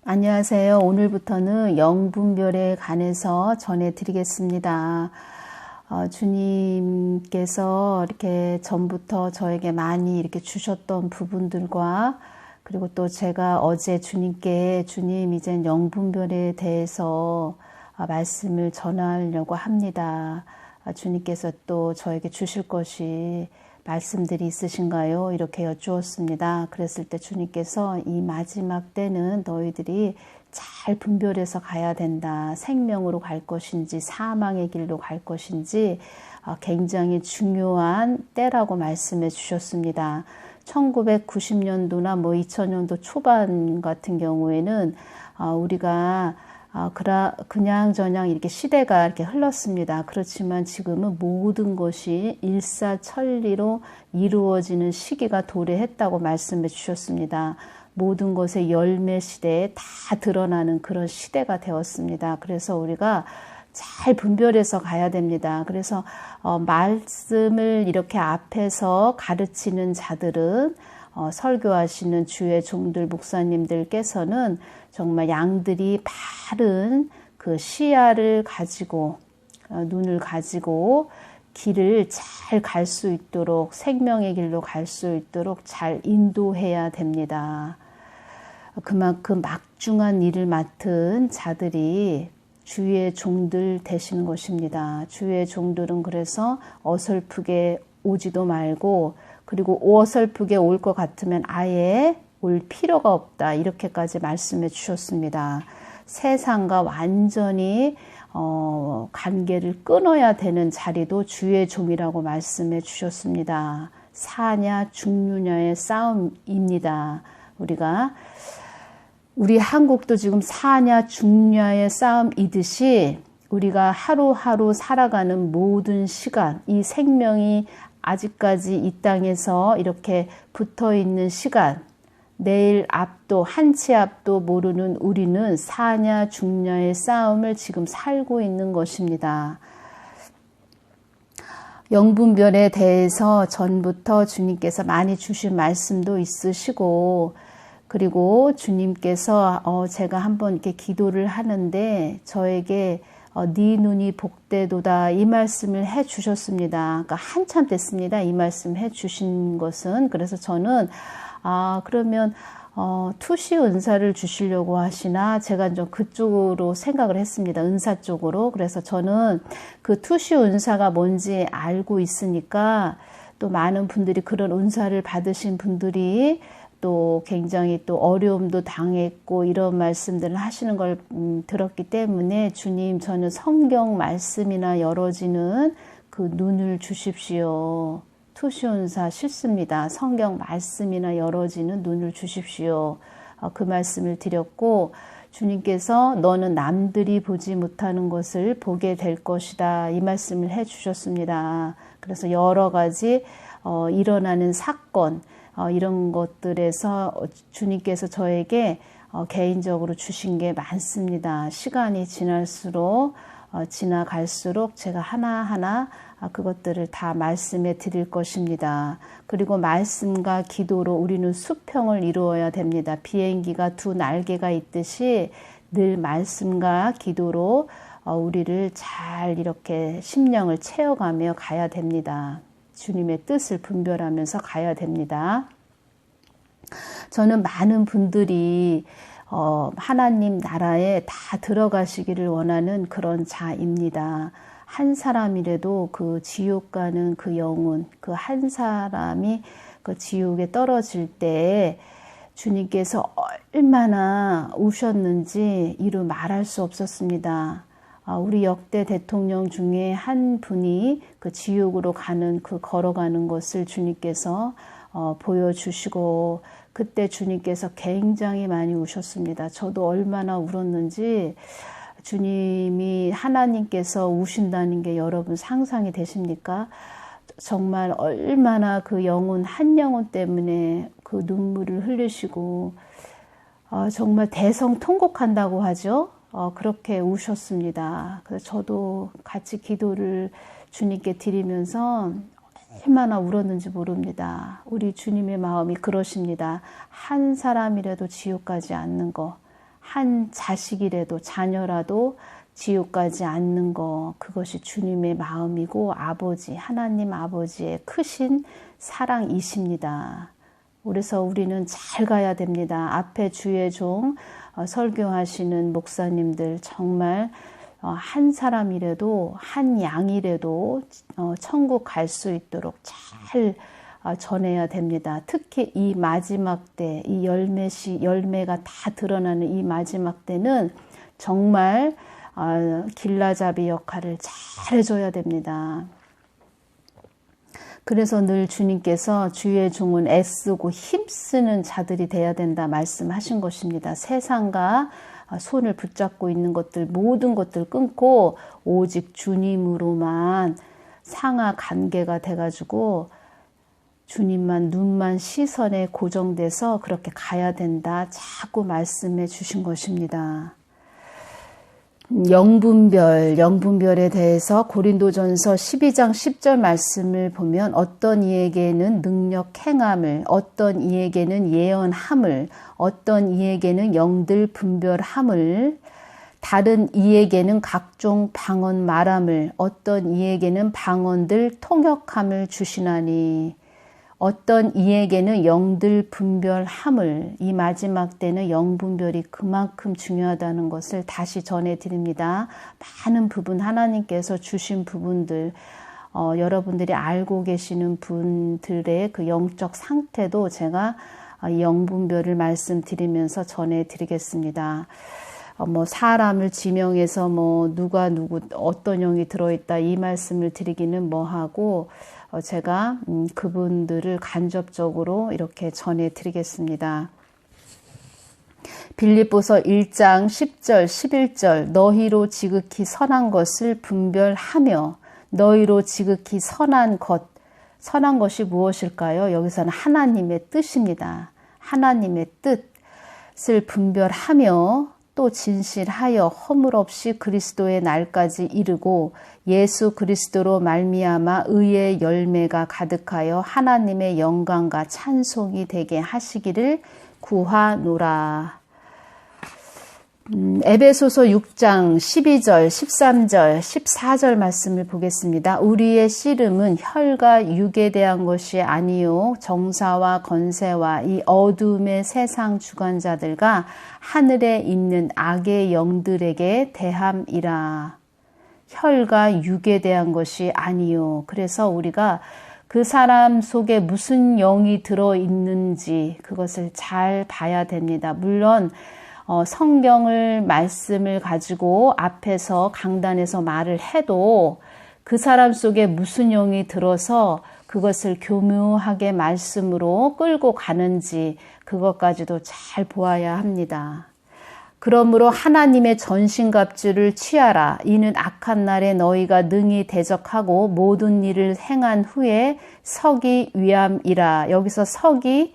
안녕하세요. 오늘부터는 영분별에 관해서 전해드리겠습니다. 주님께서 이렇게 전부터 저에게 많이 이렇게 주셨던 부분들과 그리고 또 제가 어제 주님께 주님 이젠 영분별에 대해서 말씀을 전하려고 합니다. 주님께서 또 저에게 주실 것이 말씀들이 있으신가요? 이렇게 여쭈었습니다. 그랬을 때 주님께서 이 마지막 때는 너희들이 잘 분별해서 가야 된다. 생명으로 갈 것인지 사망의 길로 갈 것인지 굉장히 중요한 때라고 말씀해 주셨습니다. 1990년도나 2000년도 초반 같은 경우에는 우리가 그냥저냥 이렇게 시대가 이렇게 흘렀습니다. 그렇지만 지금은 모든 것이 일사천리로 이루어지는 시기가 도래했다고 말씀해 주셨습니다. 모든 것의 열매 시대에 다 드러나는 그런 시대가 되었습니다. 그래서 우리가 잘 분별해서 가야 됩니다. 그래서 말씀을 이렇게 앞에서 가르치는 자들은 설교하시는 주의 종들 목사님들께서는 정말 양들이 바른 그 시야를 가지고 눈을 가지고 길을 잘 갈 수 있도록 생명의 길로 갈 수 있도록 잘 인도해야 됩니다. 그만큼 막중한 일을 맡은 자들이 주의 종들 되시는 것입니다. 주의 종들은 그래서 어설프게 오지도 말고 그리고 어설프게 올 것 같으면 아예 올 필요가 없다. 이렇게까지 말씀해 주셨습니다. 세상과 완전히 관계를 끊어야 되는 자리도 주의 종이라고 말씀해 주셨습니다. 사냐 죽느냐의 싸움입니다. 우리 한국도 지금 사냐 죽냐의 싸움이듯이 우리가 하루하루 살아가는 모든 시간, 이 생명이 아직까지 이 땅에서 이렇게 붙어 있는 시간, 내일 앞도 한 치 앞도 모르는 우리는 사냐 죽냐의 싸움을 지금 살고 있는 것입니다. 영분별에 대해서 전부터 주님께서 많이 주신 말씀도 있으시고 그리고 주님께서 제가 한번 이렇게 기도를 하는데 저에게 네 눈이 복되도다 이 말씀을 해 주셨습니다. 그러니까 한참 됐습니다. 이 말씀 해 주신 것은. 그래서 저는 그러면 투시 은사를 주시려고 하시나 제가 좀 그쪽으로 생각을 했습니다. 은사 쪽으로. 그래서 저는 그 투시 은사가 뭔지 알고 있으니까 또 많은 분들이 그런 은사를 받으신 분들이 또 굉장히 또 어려움도 당했고 이런 말씀들을 하시는 걸 들었기 때문에 주님 저는 성경 말씀이나 열어지는 그 눈을 주십시오. 투시온사 싫습니다. 성경 말씀이나 열어지는 눈을 주십시오. 그 말씀을 드렸고 주님께서 너는 남들이 보지 못하는 것을 보게 될 것이다. 이 말씀을 해 주셨습니다. 그래서 여러 가지 일어나는 사건 이런 것들에서 주님께서 저에게 개인적으로 주신 게 많습니다. 시간이 지나갈수록 제가 하나하나 그것들을 다 말씀해 드릴 것입니다. 그리고 말씀과 기도로 우리는 수평을 이루어야 됩니다. 비행기가 두 날개가 있듯이 늘 말씀과 기도로 우리를 잘 이렇게 심령을 채워가며 가야 됩니다. 주님의 뜻을 분별하면서 가야 됩니다. 저는 많은 분들이 하나님 나라에 다 들어가시기를 원하는 그런 자입니다. 한 사람이라도 그 지옥 가는 그 영혼, 그 한 사람이 그 지옥에 떨어질 때 주님께서 얼마나 우셨는지 이루 말할 수 없었습니다. 우리 역대 대통령 중에 한 분이 그 지옥으로 걸어가는 것을 주님께서 보여주시고 그때 주님께서 굉장히 많이 우셨습니다. 저도 얼마나 울었는지 주님이 하나님께서 우신다는 게 여러분 상상이 되십니까? 정말 얼마나 그 영혼 한 영혼 때문에 그 눈물을 흘리시고 정말 대성통곡한다고 하죠. 그렇게 우셨습니다. 그래서 저도 같이 기도를 주님께 드리면서 얼마나 울었는지 모릅니다. 우리 주님의 마음이 그러십니다. 한 사람이라도 지옥 가지 않는 거, 한 자식이라도 자녀라도 지옥 가지 않는 거, 그것이 주님의 마음이고 하나님 아버지의 크신 사랑이십니다. 그래서 우리는 잘 가야 됩니다. 앞에 주의 종 설교하시는 목사님들 정말 한 사람이라도 한 양이라도 천국 갈 수 있도록 잘 전해야 됩니다. 특히 이 마지막 때, 이 열매가 다 드러나는 이 마지막 때는 정말 길라잡이 역할을 잘 해줘야 됩니다. 그래서 늘 주님께서 주의 종은 애쓰고 힘쓰는 자들이 돼야 된다 말씀하신 것입니다. 세상과 손을 붙잡고 있는 것들, 모든 것들 끊고 오직 주님으로만 상하 관계가 돼가지고 주님만 눈만 시선에 고정돼서 그렇게 가야 된다 자꾸 말씀해 주신 것입니다. 영분별에 대해서 고린도전서 12장 10절 말씀을 보면 어떤 이에게는 능력 행함을, 어떤 이에게는 예언함을, 어떤 이에게는 영들 분별함을, 다른 이에게는 각종 방언 말함을, 어떤 이에게는 방언들 통역함을 주시나니, 어떤 이에게는 영들 분별함을, 이 마지막 때는 영분별이 그만큼 중요하다는 것을 다시 전해드립니다. 많은 부분 하나님께서 주신 부분들, 여러분들이 알고 계시는 분들의 그 영적 상태도 제가 영분별을 말씀드리면서 전해드리겠습니다. 사람을 지명해서 누가 어떤 영이 들어있다 이 말씀을 드리기는 뭐하고 제가 그분들을 간접적으로 이렇게 전해드리겠습니다. 빌립보서 1장 10절 11절 너희로 지극히 선한 것을 분별하며 너희로 지극히 선한 것이 무엇일까요? 여기서는 하나님의 뜻입니다. 하나님의 뜻을 분별하며 또 진실하여 허물 없이 그리스도의 날까지 이르고 예수 그리스도로 말미암아 의의 열매가 가득하여 하나님의 영광과 찬송이 되게 하시기를 구하노라. 에베소서 6장 12절, 13절, 14절 말씀을 보겠습니다. 우리의 씨름은 혈과 육에 대한 것이 아니요 정사와 건세와 이 어둠의 세상 주관자들과 하늘에 있는 악의 영들에게 대함이라. 혈과 육에 대한 것이 아니요. 그래서 우리가 그 사람 속에 무슨 영이 들어있는지 그것을 잘 봐야 됩니다. 물론 성경을 말씀을 가지고 앞에서 강단에서 말을 해도 그 사람 속에 무슨 영이 들어서 그것을 교묘하게 말씀으로 끌고 가는지 그것까지도 잘 보아야 합니다. 그러므로 하나님의 전신갑주를 취하라. 이는 악한 날에 너희가 능히 대적하고 모든 일을 행한 후에 서기 위함이라. 여기서 서기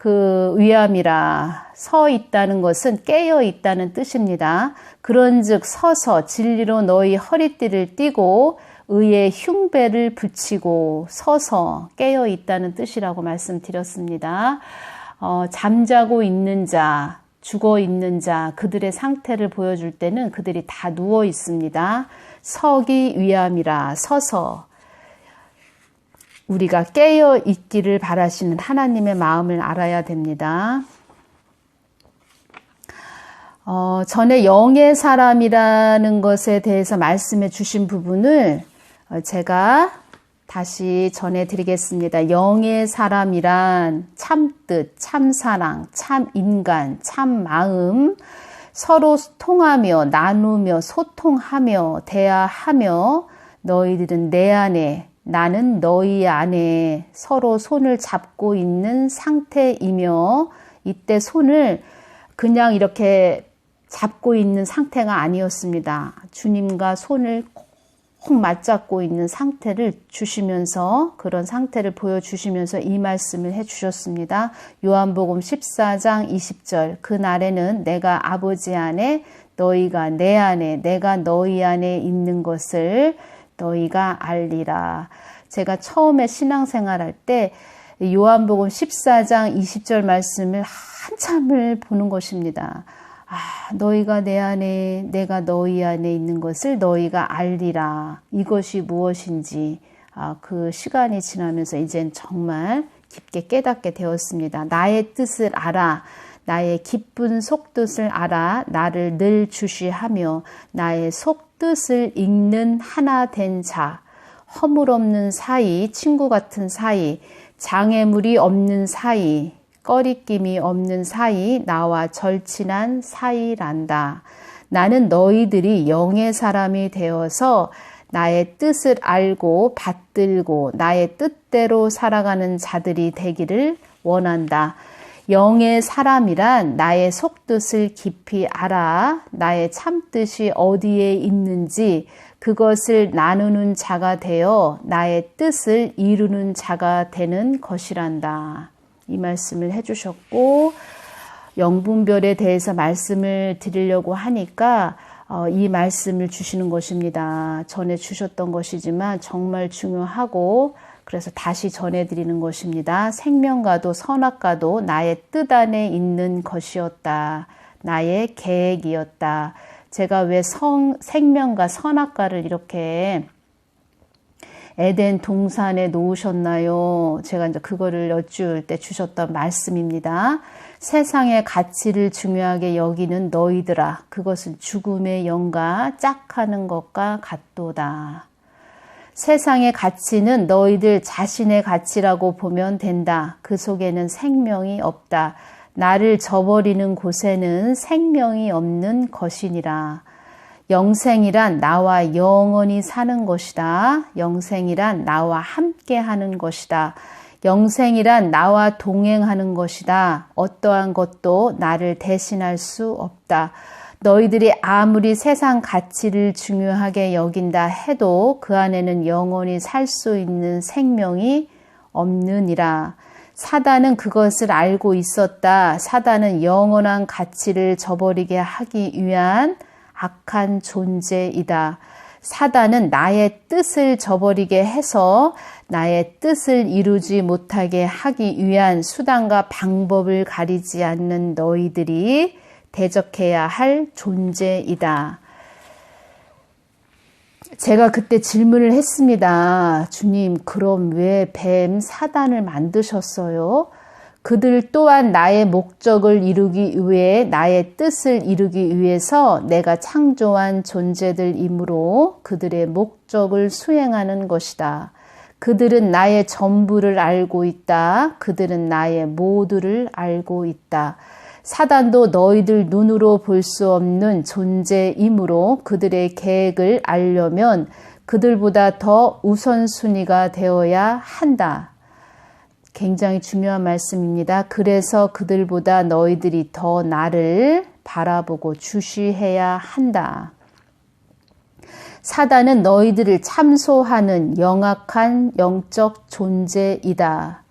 위함이라. 서 있다는 것은 깨어 있다는 뜻입니다. 그런즉 서서 진리로 너희 허리띠를 띠고 의의 흉배를 붙이고 서서 깨어 있다는 뜻이라고 말씀드렸습니다. 잠자고 있는 자, 죽어 있는 자, 그들의 상태를 보여줄 때는 그들이 다 누워 있습니다. 서기 위함이라. 서서 우리가 깨어 있기를 바라시는 하나님의 마음을 알아야 됩니다. 전에 영의 사람이라는 것에 대해서 말씀해 주신 부분을 제가 다시 전해드리겠습니다. 영의 사람이란 참뜻, 참사랑, 참인간, 참마음, 서로 통하며 나누며 소통하며 대화하며 너희들은 내 안에 나는 너희 안에 서로 손을 잡고 있는 상태이며 이때 손을 그냥 이렇게 잡고 있는 상태가 아니었습니다. 주님과 손을 꼭 맞잡고 있는 상태를 주시면서 그런 상태를 보여주시면서 이 말씀을 해주셨습니다. 요한복음 14장 20절 그날에는 내가 아버지 안에 너희가 내 안에 내가 너희 안에 있는 것을 너희가 알리라. 제가 처음에 신앙생활할 때 요한복음 14장 20절 말씀을 한참을 보는 것입니다. 너희가 내 안에 내가 너희 안에 있는 것을 너희가 알리라. 이것이 무엇인지 그 시간이 지나면서 이젠 정말 깊게 깨닫게 되었습니다. 나의 뜻을 알아. 나의 깊은 속뜻을 알아. 나를 늘 주시하며 나의 속뜻을 읽는 하나 된 자. 허물 없는 사이, 친구 같은 사이, 장애물이 없는 사이, 꺼리낌이 없는 사이, 나와 절친한 사이란다. 나는 너희들이 영의 사람이 되어서 나의 뜻을 알고 받들고 나의 뜻대로 살아가는 자들이 되기를 원한다. 영의 사람이란 나의 속뜻을 깊이 알아 나의 참뜻이 어디에 있는지 그것을 나누는 자가 되어 나의 뜻을 이루는 자가 되는 것이란다. 이 말씀을 해주셨고 영분별에 대해서 말씀을 드리려고 하니까 이 말씀을 주시는 것입니다. 전에 주셨던 것이지만 정말 중요하고 그래서 다시 전해드리는 것입니다. 생명과도 선악과도 나의 뜻 안에 있는 것이었다. 나의 계획이었다. 제가 왜 생명과 선악과를 이렇게 에덴 동산에 놓으셨나요? 제가 이제 그거를 여쭈을 때 주셨던 말씀입니다. 세상의 가치를 중요하게 여기는 너희들아, 그것은 죽음의 영과 짝하는 것과 같도다. 세상의 가치는 너희들 자신의 가치라고 보면 된다. 그 속에는 생명이 없다. 나를 저버리는 곳에는 생명이 없는 것이니라. 영생이란 나와 영원히 사는 것이다. 영생이란 나와 함께 하는 것이다. 영생이란 나와 동행하는 것이다. 어떠한 것도 나를 대신할 수 없다. 너희들이 아무리 세상 가치를 중요하게 여긴다 해도 그 안에는 영원히 살 수 있는 생명이 없느니라. 사단은 그것을 알고 있었다. 사단은 영원한 가치를 저버리게 하기 위한 악한 존재이다. 사단은 나의 뜻을 저버리게 해서 나의 뜻을 이루지 못하게 하기 위한 수단과 방법을 가리지 않는 너희들이 대적해야 할 존재이다. 제가 그때 질문을 했습니다. 주님, 그럼 왜 뱀 사단을 만드셨어요? 그들 또한 나의 목적을 이루기 위해 나의 뜻을 이루기 위해서 내가 창조한 존재들이므로 그들의 목적을 수행하는 것이다. 그들은 나의 전부를 알고 있다. 그들은 나의 모두를 알고 있다. 사단도 너희들 눈으로 볼 수 없는 존재이므로 그들의 계획을 알려면 그들보다 더 우선순위가 되어야 한다. 굉장히 중요한 말씀입니다. 그래서 그들보다 너희들이 더 나를 바라보고 주시해야 한다. 사단은 너희들을 참소하는 영악한 영적 존재이다.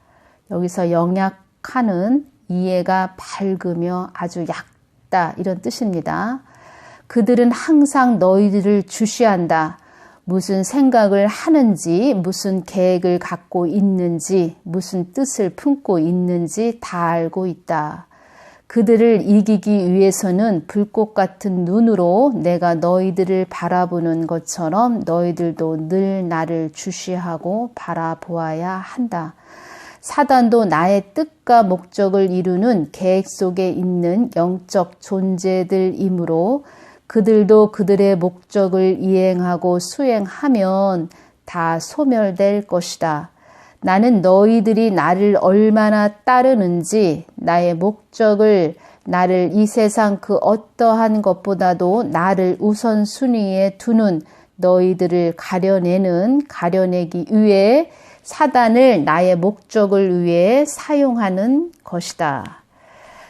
여기서 영약하는 이해가 밝으며 아주 얕다 이런 뜻입니다. 그들은 항상 너희들을 주시한다. 무슨 생각을 하는지, 무슨 계획을 갖고 있는지, 무슨 뜻을 품고 있는지 다 알고 있다. 그들을 이기기 위해서는 불꽃 같은 눈으로 내가 너희들을 바라보는 것처럼 너희들도 늘 나를 주시하고 바라보아야 한다. 사단도 나의 뜻과 목적을 이루는 계획 속에 있는 영적 존재들이므로 그들도 그들의 목적을 이행하고 수행하면 다 소멸될 것이다. 나는 너희들이 나를 얼마나 따르는지 나의 목적을 나를 이 세상 그 어떠한 것보다도 나를 우선순위에 두는 너희들을 가려내기 위해 사단을 나의 목적을 위해 사용하는 것이다.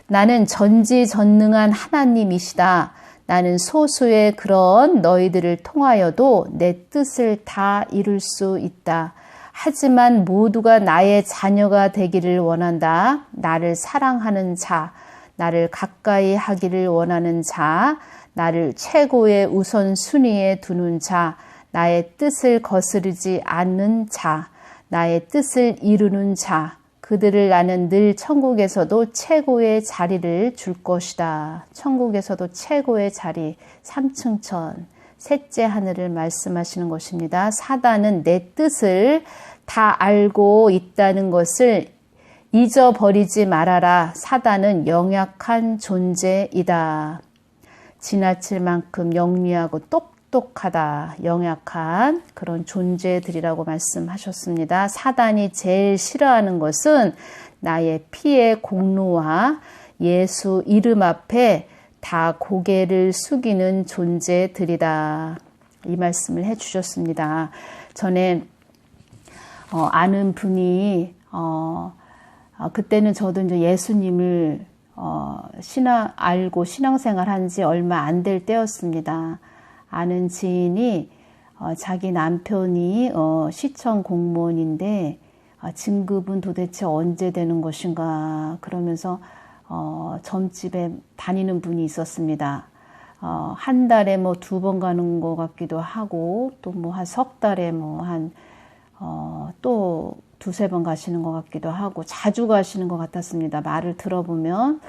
나는 전지전능한 하나님이시다. 나는 소수의 그런 너희들을 통하여도 내 뜻을 다 이룰 수 있다. 하지만 모두가 나의 자녀가 되기를 원한다. 나를 사랑하는 자, 나를 가까이 하기를 원하는 자, 나를 최고의 우선순위에 두는 자, 나의 뜻을 거스르지 않는 자, 나의 뜻을 이루는 자, 그들을 나는 늘 천국에서도 최고의 자리를 줄 것이다. 천국에서도 최고의 자리, 3층 천, 셋째 하늘을 말씀하시는 것입니다. 사단은 내 뜻을 다 알고 있다는 것을 잊어버리지 말아라. 사단은 영약한 존재이다. 지나칠 만큼 영리하고 똑똑하다. 영약한 그런 존재들이라고 말씀하셨습니다. 사단이 제일 싫어하는 것은 나의 피의 공로와 예수 이름 앞에 다 고개를 숙이는 존재들이다. 이 말씀을 해주셨습니다. 전에 아는 분이 그때는 저도 이제 예수님을 알고 신앙생활 한 지 얼마 안 될 때였습니다. 아는 지인이 자기 남편이 시청 공무원인데 진급은 도대체 언제 되는 것인가 그러면서 점집에 다니는 분이 있었습니다. 한 달에 뭐 2번 가는 것 같기도 하고 또 뭐 한 석 달에 뭐 또 2-3번 가시는 것 같기도 하고 자주 가시는 것 같았습니다. 말을 들어보면.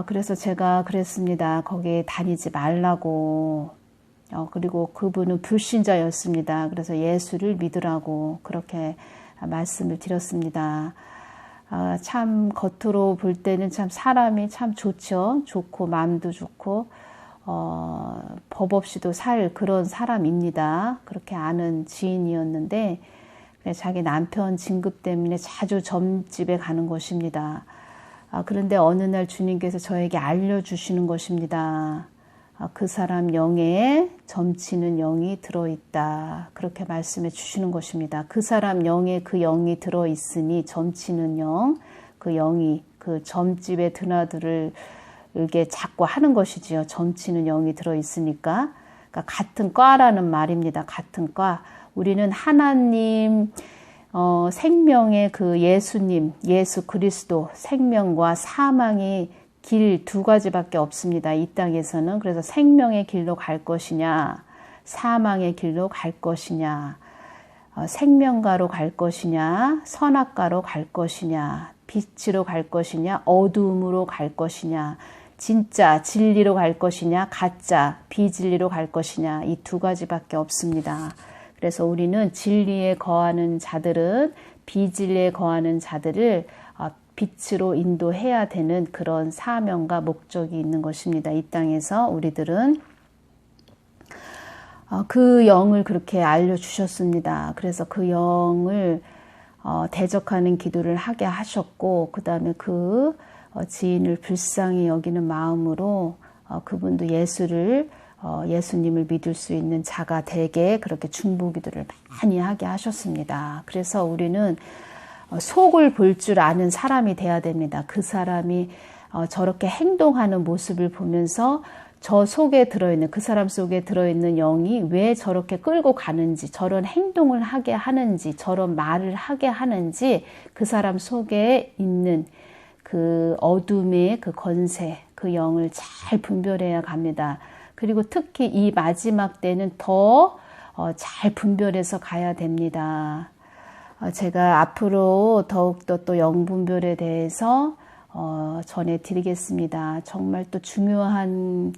그래서 제가 그랬습니다. 거기 다니지 말라고. 그리고 그분은 불신자였습니다. 그래서 예수를 믿으라고 그렇게 말씀을 드렸습니다. 참 겉으로 볼 때는 참 사람이 참 좋죠. 좋고 마음도 좋고 법 없이도 살 그런 사람입니다. 그렇게 아는 지인이었는데 자기 남편 진급 때문에 자주 점집에 가는 것입니다. 그런데 어느 날 주님께서 저에게 알려주시는 것입니다. 그 사람 영에 점치는 영이 들어있다. 그렇게 말씀해 주시는 것입니다. 그 사람 영에 그 영이 들어있으니 점치는 영, 그 영이 그 점집의 드나들을 이렇게 자꾸 하는 것이지요. 점치는 영이 들어있으니까. 그러니까 같은 과라는 말입니다. 같은 과. 우리는 하나님 생명의 그 예수님, 예수 그리스도 생명과 사망의 길 2가지밖에 없습니다. 이 땅에서는. 그래서 생명의 길로 갈 것이냐, 사망의 길로 갈 것이냐, 생명가로 갈 것이냐, 선악가로 갈 것이냐, 빛으로 갈 것이냐, 어두움으로 갈 것이냐, 진짜 진리로 갈 것이냐, 가짜 비진리로 갈 것이냐, 이 2가지밖에 없습니다. 그래서 우리는 진리에 거하는 자들은 비진리에 거하는 자들을 빛으로 인도해야 되는 그런 사명과 목적이 있는 것입니다. 이 땅에서 우리들은 그 영을 그렇게 알려주셨습니다. 그래서 그 영을 대적하는 기도를 하게 하셨고 그 다음에 그 지인을 불쌍히 여기는 마음으로 그분도 예수님을 믿을 수 있는 자가 되게 그렇게 중보기도를 많이 하게 하셨습니다. 그래서 우리는 속을 볼 줄 아는 사람이 돼야 됩니다. 그 사람이 저렇게 행동하는 모습을 보면서 저 속에 들어있는 그 사람 속에 들어있는 영이 왜 저렇게 끌고 가는지 저런 행동을 하게 하는지 저런 말을 하게 하는지 그 사람 속에 있는 그 어둠의 그 권세 그 영을 잘 분별해야 갑니다. 그리고 특히 이 마지막 때는 더 잘 분별해서 가야 됩니다. 제가 앞으로 더욱더 또 영분별에 대해서 전해드리겠습니다. 정말 또 중요한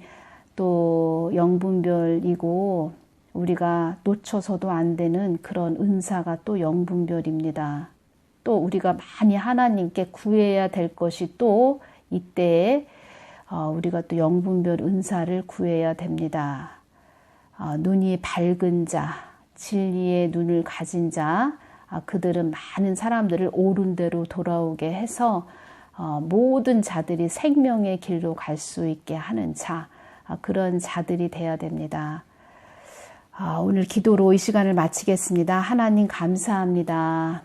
또 영분별이고 우리가 놓쳐서도 안 되는 그런 은사가 또 영분별입니다. 또 우리가 많이 하나님께 구해야 될 것이 또 이때에 우리가 또 영분별 은사를 구해야 됩니다. 눈이 밝은 자, 진리의 눈을 가진 자, 그들은 많은 사람들을 옳은 대로 돌아오게 해서 모든 자들이 생명의 길로 갈 수 있게 하는 자, 그런 자들이 되어야 됩니다. 오늘 기도로 이 시간을 마치겠습니다. 하나님 감사합니다.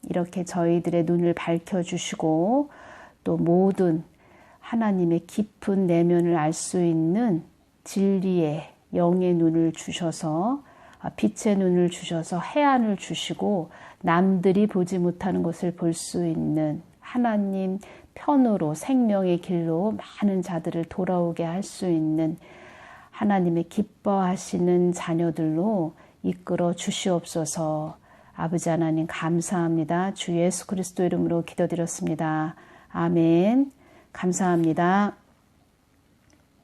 이렇게 저희들의 눈을 밝혀주시고 또 모든 하나님의 깊은 내면을 알 수 있는 진리의 영의 눈을 주셔서 빛의 눈을 주셔서 해안을 주시고 남들이 보지 못하는 것을 볼 수 있는 하나님 편으로 생명의 길로 많은 자들을 돌아오게 할 수 있는 하나님의 기뻐하시는 자녀들로 이끌어 주시옵소서. 아버지 하나님 감사합니다. 주 예수 그리스도 이름으로 기도드렸습니다. 아멘. 감사합니다.